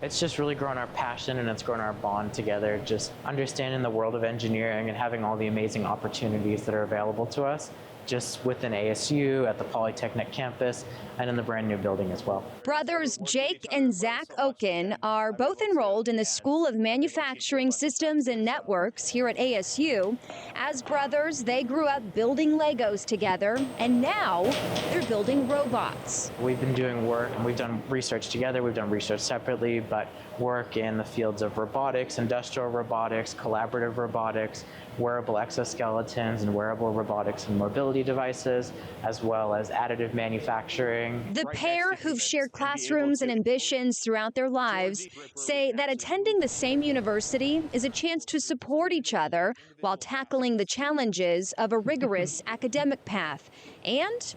It's just really grown our passion and it's grown our bond together, just understanding the world of engineering and having all the amazing opportunities that are available to us just within ASU, at the Polytechnic campus, and in the brand new building as well. Brothers Jake and Zack Okun are both enrolled in the School of Manufacturing Systems and Networks here at ASU. As brothers, they grew up building Legos together, and now they're building robots. We've been doing work, and we've done research together, we've done research separately, but work in the fields of robotics, industrial robotics, collaborative robotics, wearable exoskeletons and wearable robotics and mobility devices, as well as additive manufacturing. The pair, who've shared classrooms and ambitions throughout their lives, say that attending the same university is a chance to support each other while tackling the challenges of a rigorous academic path. And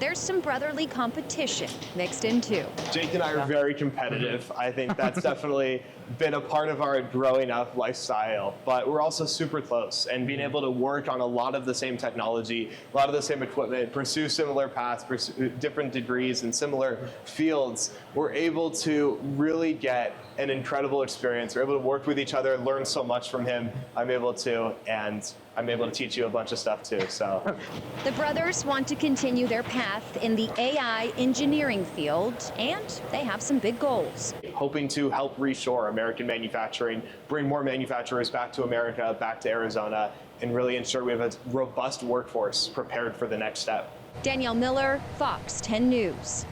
there's some brotherly competition mixed in too. Jake and I are very competitive. I think that's definitely been a part of our growing up lifestyle, but we're also super close, and being able to work on a lot of the same technology, a lot of the same equipment, pursue similar paths, pursue different degrees in similar fields, we're able to really get an incredible experience. We're able to work with each other, learn so much from him. I'm able to teach you a bunch of stuff too. So the brothers want to continue their path in the AI engineering field, and they have some big goals. Hoping to help reshore American manufacturing, bring more manufacturers back to America, back to Arizona, and really ensure we have a robust workforce prepared for the next step. Danielle Miller, Fox 10 News.